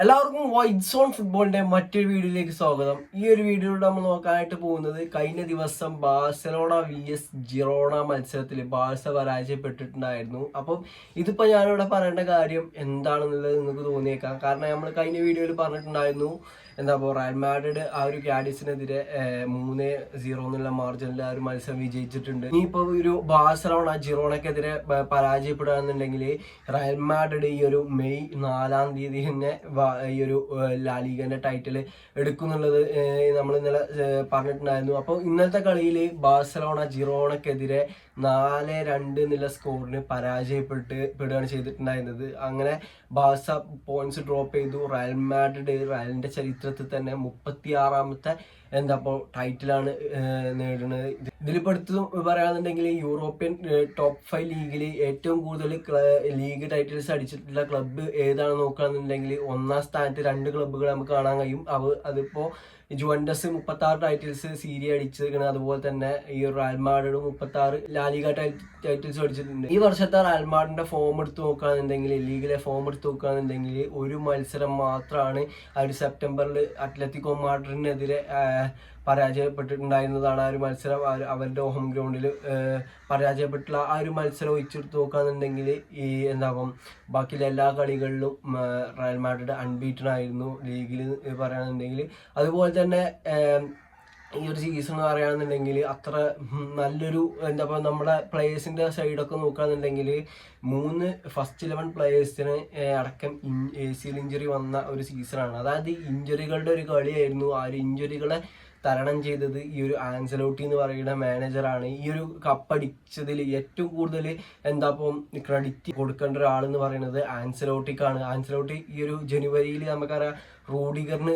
എല്ലാവർക്കും white zone ഫുട്ബോളിന്റെ മറ്റൊരു വീഡിയോയിലേക്ക് സ്വാഗതം. ഈ ഒരു വീഡിയോയിലൂടെ നമ്മൾ നോക്കാനായിട്ട് പോകുന്നത് കഴിഞ്ഞ ദിവസം ബാഴ്സലോണ vs ജിറോണ മത്സരത്തിൽ ബാഴ്സ പരാജയപ്പെട്ടിട്ടുണ്ടായിരുന്നു. അപ്പം ഇതിപ്പോൾ ഞാനിവിടെ പറയേണ്ട കാര്യം എന്താണെന്നുള്ളത് നിങ്ങൾക്ക് തോന്നിയേക്കാം. കാരണം നമ്മൾ കഴിഞ്ഞ വീഡിയോയിൽ പറഞ്ഞിട്ടുണ്ടായിരുന്നു റയൽ മാഡ്രിഡ് ആ ഒരു കാഡിസിനെതിരെ 3-0 എന്നുള്ള മാർജിനിൽ ആ ഒരു മത്സരം വിജയിച്ചിട്ടുണ്ട്. ഇനിയിപ്പോൾ ഒരു ബാഴ്സലോണ ജിറോണക്കെതിരെ പരാജയപ്പെടുകയാണെന്നുണ്ടെങ്കിൽ റയൽ മാഡ്രിഡ് ഈ ഒരു മെയ് 4-ാം തീയതി തന്നെ ഈ ഒരു ലാലിഗന്റെ ടൈറ്റിൽ എടുക്കുന്നുള്ളത് നമ്മൾ ഇന്നലെ പറഞ്ഞിട്ടുണ്ടായിരുന്നു. അപ്പോൾ ഇന്നത്തെ കളിയിൽ ബാഴ്സലോണ ജിറോണക്കെതിരെ 4-2 എന്നുള്ള സ്കോറിന് പരാജയപ്പെടുകയാണ് ചെയ്തിട്ടുണ്ടായിരുന്നത്. അങ്ങനെ ബാഴ്സ പോയിന്റ്സ് ഡ്രോപ്പ് ചെയ്തു. റയൽ മാഡ്രിഡ് റയലിന്റെ ചരിത്രത്തിൽ തന്നെ 36ാമത്തെ ടൈറ്റിലാണ് നേടുന്നത്. ഇതിലിപ്പോൾ എടുത്ത് പറയുകയാണെന്നുണ്ടെങ്കിൽ യൂറോപ്യൻ ടോപ്പ് 5 ലീഗിൽ ഏറ്റവും കൂടുതൽ ലീഗ് ടൈറ്റിൽസ് അടിച്ചിട്ടുള്ള ക്ലബ്ബ് ഏതാണെന്ന് നോക്കുകയാണെന്നുണ്ടെങ്കിൽ 1-ാം സ്ഥാനത്ത് 2 ക്ലബ്ബുകൾ നമുക്ക് കാണാൻ കഴിയും. അതിപ്പോൾ ജുവന്റസ് 36 ടൈറ്റിൽസ് സീരിയ അടിച്ചിരിക്കുന്നത്. അതുപോലെ തന്നെ ഈ റയൽ മാഡ്രിഡ് 36 ലാലിഗ ടൈറ്റിൽസ് അടിച്ചിട്ടുണ്ട്. ഈ വർഷത്തെ റയൽ മാഡ്രിഡിന്റെ ഫോം എടുത്ത് നോക്കുകയാണെന്നുണ്ടെങ്കിൽ ലീഗിലെ ഫോം എടുത്ത് നോക്കുകയാണെന്നുണ്ടെങ്കിൽ ഒരു മത്സരം മാത്രമാണ് ആ ഒരു സെപ്റ്റംബറിൽ അത്ലറ്റിക്കോ മാഡ്രിഡിനെതിരെ പരാജയപ്പെട്ടിട്ടുണ്ടായിരുന്നതാണ്. ആ ഒരു മത്സരം അവരുടെ ഹോം ഗ്രൗണ്ടിൽ പരാജയപ്പെട്ടുള്ള ആ ഒരു മത്സരം ഒഴിച്ചെടുത്ത് നോക്കുകയാണെന്നുണ്ടെങ്കിൽ ഈ ബാക്കിയുള്ള എല്ലാ കളികളിലും റയൽ മാഡ്രിഡ് അൺബീറ്റൺ ആയിരുന്നു ലീഗിൽ പറയുകയാണെന്നുണ്ടെങ്കിൽ. അതുപോലെ തന്നെ ഈ ഒരു സീസൺ പറയുകയാണെന്നുണ്ടെങ്കിൽ അത്ര നല്ലൊരു നമ്മുടെ പ്ലേയേഴ്സിൻ്റെ സൈഡൊക്കെ നോക്കുകയാണെന്നുണ്ടെങ്കിൽ 3 ഫസ്റ്റ് 11 പ്ലേയേഴ്സിന് അടക്കം ACL ഇഞ്ചുറി വന്ന ഒരു സീസണാണ്. അതായത് ഇഞ്ചുറികളുടെ ഒരു കളിയായിരുന്നു. ആ ഒരു ഇഞ്ചുറികളെ തരണം ചെയ്തത് ഈ ഒരു ആൻസലോട്ടി എന്ന് പറയുന്ന മാനേജറാണ്. ഈ ഒരു കപ്പടിച്ചതിൽ ഏറ്റവും കൂടുതൽ ക്രെഡിറ്റ് കൊടുക്കേണ്ട ഒരാളെന്ന് പറയുന്നത് ആൻസലോട്ടിക്കാണ്. ആൻസലോട്ടി ഈ ഒരു ജനുവരിയിൽ നമുക്കറിയാം റൂഡിഗറിന്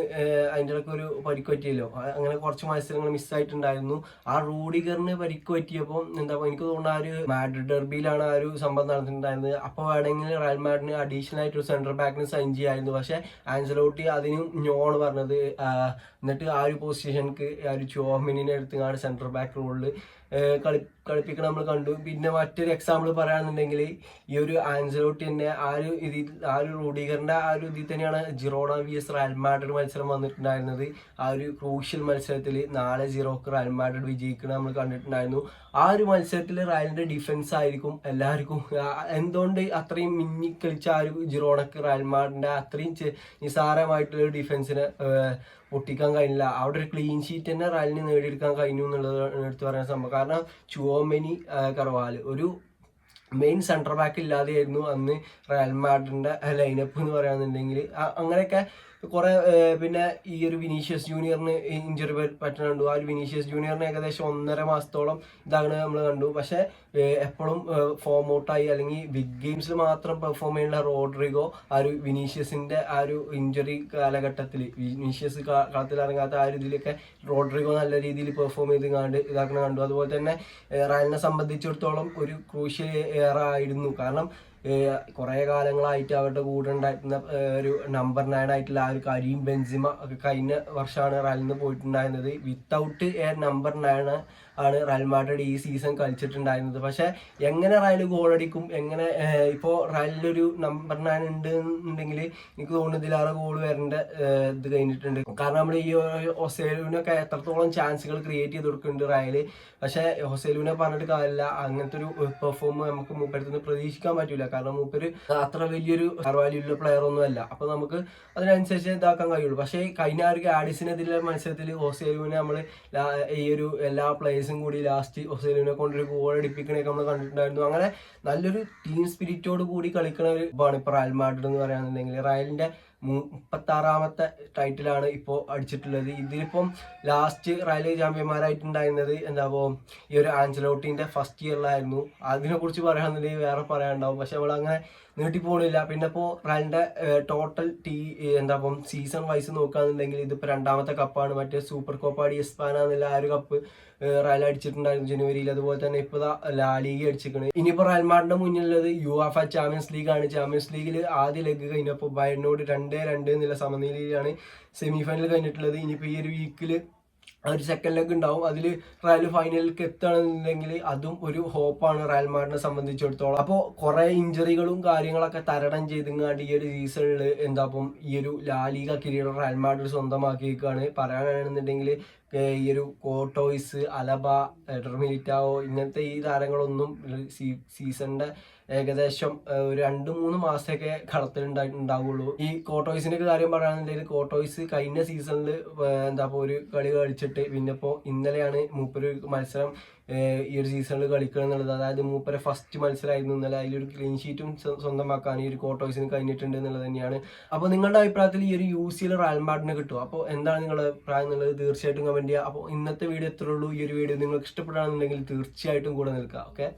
അതിൻ്റെ ഇടയ്ക്ക് ഒരു പരിക്ക് പറ്റിയല്ലോ. അങ്ങനെ കുറച്ച് മത്സരങ്ങൾ മിസ്സായിട്ടുണ്ടായിരുന്നു. ആ റൂഡിഗറിന് പരിക്ക് പറ്റിയപ്പോൾ എനിക്ക് തോന്നുന്നു ആ ഒരു മാഡ്രിഡ് ഡെർബിയിലാണ് ആ ഒരു സംഭവം നടന്നിട്ടുണ്ടായിരുന്നത്. അപ്പോൾ വേണമെങ്കിൽ റയൽ മാഡ്രിഡിന് അഡീഷണൽ ആയിട്ട് ഒരു സെൻട്രൽ ബാക്കിന് സൈൻ ചെയ്യായിരുന്നു. പക്ഷേ ആൻസലോട്ടി അതിനും നോണ് പറഞ്ഞത്. എന്നിട്ട് ആ ഒരു പൊസിഷൻക്ക് ആ ഒരു ചുവമിനിനെ എടുത്തുകൊണ്ട് സെൻട്രൽ ബാക്ക് റോളിൽ കളിപ്പിക്കണം നമ്മൾ കണ്ടു. പിന്നെ മറ്റൊരു എക്സാമ്പിൾ പറയുകയാണെന്നുണ്ടെങ്കിൽ ഈ ഒരു ആൻസലോട്ടി തന്നെ ആ ഒരു റൂഡിഗറിന്റെ ആ ഒരു ഇതിൽ തന്നെയാണ് ജിറോണ vs റയൽ മാഡ്രിഡ് മത്സരം വന്നിട്ടുണ്ടായിരുന്നത്. ആ ഒരു ക്രൂഷ്യൽ മത്സരത്തിൽ 4-0 റയൽ മാഡ്രിഡ് വിജയിക്കണം നമ്മൾ കണ്ടിട്ടുണ്ടായിരുന്നു. ആ ഒരു മത്സരത്തിൽ റയലിന്റെ ഡിഫൻസ് ആയിരിക്കും എല്ലാവർക്കും എന്തുകൊണ്ട് അത്രയും മിന്നിക്കളിച്ച ആ ഒരു ജിറോണക്ക് റയൽ മാഡ്രിഡിന്റെ അത്രയും നിസാരമായിട്ടുള്ള ഡിഫൻസിനെ പൊട്ടിക്കാൻ കഴിഞ്ഞില്ല. അവിടെ ഒരു ക്ലീൻ ഷീറ്റ് തന്നെ റയലിന് നേടിയെടുക്കാൻ കഴിഞ്ഞു എന്നുള്ളത് എടുത്ത് പറയുന്ന സംഭവം. കാരണം ചുവോമെനി കർവാല് ഒരു മെയിൻ സെൻട്രൽ ബാക്ക് ഇല്ലാതെയായിരുന്നു അന്ന് റയൽ മാഡ്രിഡിന്റെ ലൈനപ്പ് എന്ന് പറയുകയാണെന്നുണ്ടെങ്കിൽ. അങ്ങനെയൊക്കെ കുറെ പിന്നെ ഈ ഒരു വിനീഷ്യസ് ജൂനിയറിന് ഇഞ്ചുറി പറ്റുന്നുണ്ട്. ആ ഒരു വിനീഷ്യസ് ജൂനിയറിന് ഏകദേശം 1.5 മാസത്തോളം ഇതാണ് നമ്മൾ കണ്ടു. പക്ഷെ എപ്പോഴും ഫോം ഔട്ടായി അല്ലെങ്കിൽ ബിഗ് ഗെയിംസിൽ മാത്രം പെർഫോം ചെയ്യുന്ന റോഡ്രിഗോ ആ ഒരു വിനീഷ്യസിന്റെ ആ ഒരു ഇഞ്ചുറി കാലഘട്ടത്തിൽ വിനീഷ്യസ് കളത്തിൽ ഇറങ്ങാത്ത ആ ഒരു ഇതിലൊക്കെ റോഡ്രിഗോ നല്ല രീതിയിൽ പെർഫോം ചെയ്ത് ഇതാക്കണം കണ്ടു. അതുപോലെ തന്നെ റയലിനെ സംബന്ധിച്ചിടത്തോളം ഒരു ക്രൂഷ്യൽ ഏറ ആയിരുന്നു. കാരണം കുറേ കാലങ്ങളായിട്ട് അവരുടെ കൂടെ ഉണ്ടായിരുന്ന ഒരു നമ്പർ 9 ആയിട്ടുള്ള ആ ഒരു കരീം ബെൻസിമ കഴിഞ്ഞ വർഷമാണ് റയലിൽ നിന്ന് പോയിട്ടുണ്ടായിരുന്നത്. വിത്തൗട്ട് എ നമ്പർ 9 ആണ് റയൽ മാഡ്രിഡ് ഈ സീസൺ കളിച്ചിട്ടുണ്ടായിരുന്നത്. പക്ഷെ എങ്ങനെ റയൽ ഗോളടിക്കും, എങ്ങനെ ഇപ്പോൾ റയലിലൊരു നമ്പർ 9 ഉണ്ട് എന്നുണ്ടെങ്കിൽ എനിക്ക് തോന്നുന്നു ഇതിലേറെ ഗോൾ വരേണ്ട ഇത് കഴിഞ്ഞിട്ടുണ്ട്. കാരണം നമ്മൾ ഈ ഹൊസേലുവിനൊക്കെ എത്രത്തോളം ചാൻസുകൾ ക്രിയേറ്റ് ചെയ്ത് കൊടുക്കുന്നുണ്ട് റയല്. പക്ഷെ ഹൊസേലുവിനെ പറഞ്ഞിട്ട് കാര്യമില്ല, അങ്ങനത്തെ ഒരു പെർഫോം നമുക്ക് മൂപ്പരത്തുനിന്ന് പ്രതീക്ഷിക്കാൻ പറ്റില്ല. കാരണം മൂപ്പര് അത്ര വലിയൊരു വാല്യുള്ള പ്ലെയർ ഒന്നും അല്ല. അപ്പൊ നമുക്ക് അതിനനുസരിച്ച് ഇതാക്കാൻ കഴിയുള്ളൂ. പക്ഷേ കഴിഞ്ഞ ഒരു ഗാഡിസിനെതിരെ മത്സരത്തിൽ ഹൊസേലുവിനെ നമ്മൾ ഈ ഒരു എല്ലാ പ്ലേയേഴ്സും കൂടി ലാസ്റ്റ് ഹൊസേലുവിനെ കൊണ്ടൊരു ഗോൾ അടിപ്പിക്കണൊക്കെ നമ്മൾ കണ്ടിട്ടുണ്ടായിരുന്നു. അങ്ങനെ നല്ലൊരു ടീം സ്പിരിറ്റോട് കൂടി കളിക്കുന്ന ഒരു ഇതാണ് ഇപ്പോൾ റയൽ മാഡ്രിഡ് എന്ന് പറയുകയാണെന്നുണ്ടെങ്കിൽ. റയലിന്റെ 36ാമത്തെ ടൈറ്റിലാണ് ഇപ്പോൾ അടിച്ചിട്ടുള്ളത്. ഇതിലിപ്പം ലാസ്റ്റ് റയൽ ചാമ്പ്യന്മാരായിട്ടുണ്ടായിരുന്നത് ഈ ഒരു ആൻസലോട്ടിന്റെ ഫസ്റ്റ് ഇയറിലായിരുന്നു. അതിനെക്കുറിച്ച് പറയുകയാണെന്നുണ്ടെങ്കിൽ വേറെ പറയാനുണ്ടാവും. പക്ഷെ അങ്ങനെ നീട്ടിപ്പോണില്ല. പിന്നെ ഇപ്പോൾ റയലിന്റെ ടോട്ടൽ സീസൺ വൈസ് നോക്കുകയാണെന്നുണ്ടെങ്കിൽ ഇതിപ്പോൾ 2ാമത്തെ കപ്പാണ്. മറ്റേ സൂപ്പർ കോപ്പ ഡി എസ്പാന എന്നുള്ള ആ ഒരു കപ്പ് റയൽ അടിച്ചിട്ടുണ്ടായിരുന്നു ജനുവരിയിൽ. അതുപോലെ തന്നെ ഇപ്പോൾ ലാലിഗ അടിച്ചിരിക്കുന്നത്. ഇനിയിപ്പോൾ റയൽ മാഡ്രിഡിന്റെ മുന്നിലുള്ളത് യുവേഫ ചാമ്പ്യൻസ് ലീഗ് ആണ്. ചാമ്പ്യൻസ് ലീഗിൽ ആദ്യ ലെഗ് കഴിഞ്ഞപ്പോൾ ബയറിനോട് 2-2 എന്നുള്ള സമനിലയിലാണ് സെമി ഫൈനൽ കഴിഞ്ഞിട്ടുള്ളത്. ഇനിയിപ്പോൾ ഈ ഒരു വീക്കിൽ ഒരു സെക്കൻഡ് ലെഗ് ഉണ്ടാവും. അതിൽ റയൽ ഫൈനലിലേക്ക് എത്തുകയാണെന്നുണ്ടെങ്കിൽ അതും ഒരു ഹോപ്പാണ് റയൽ മാഡ്രിഡിനെ സംബന്ധിച്ചിടത്തോളം. അപ്പോൾ കുറേ ഇഞ്ചറികളും കാര്യങ്ങളൊക്കെ തരണം ചെയ്തിങ്ങാണ്ട് ഈ ഒരു സീസണിൽ എന്താപ്പം ഈ ഒരു ലാലിഗ കിരീടം റയൽ മാഡ്രിഡ് സ്വന്തമാക്കിയേക്കാണ്. പറയാനാണെന്നുണ്ടെങ്കിൽ ഈ ഒരു കോർട്ടോയിസ്, അലബ, മിലിറ്റാവോ ഇങ്ങനത്തെ ഈ താരങ്ങളൊന്നും സീസണിന്റെ ഏകദേശം ഒരു 2-3 മാസമൊക്കെ കളത്തിലുണ്ടാവുള്ളൂ. ഈ കോർട്ടോയിസിന്റെ കാര്യം പറയുകയാണെന്നുണ്ടെങ്കിൽ കോർട്ടോയിസ് കഴിഞ്ഞ സീസണിൽ എന്താ ഒരു കളി കളിച്ചിട്ട് പിന്നെ ഇപ്പോൾ ഇന്നലെയാണ് മൂപ്പര് മത്സരം ഈ ഒരു സീസണിൽ കളിക്കുക എന്നുള്ളത്. അതായത് മൂപ്പരെ ഫസ്റ്റ് മത്സരമായിരുന്നു ഇന്നലെ. അതിലൊരു ക്ലീൻ ഷീറ്റും സ്വന്തമാക്കാൻ ഈ ഒരു കോർട്ടോയിസിന് കഴിഞ്ഞിട്ടുണ്ട് എന്നുള്ളത് തന്നെയാണ്. അപ്പോൾ നിങ്ങളുടെ അഭിപ്രായത്തിൽ ഈ ഒരു UCL റയൽ മാഡ്രിഡിന് കിട്ടും? അപ്പോൾ എന്താണ് നിങ്ങളുടെ അഭിപ്രായം എന്നുള്ളത് തീർച്ചയായിട്ടും കമന്റ് ചെയ്യുക. അപ്പോൾ ഇന്നത്തെ വീഡിയോ എത്രയുള്ളൂ. ഈ ഒരു വീഡിയോ നിങ്ങൾക്ക് ഇഷ്ടപ്പെടുകയാണെന്നുണ്ടെങ്കിൽ തീർച്ചയായിട്ടും കൂടെ നിൽക്കുക. ഓക്കെ.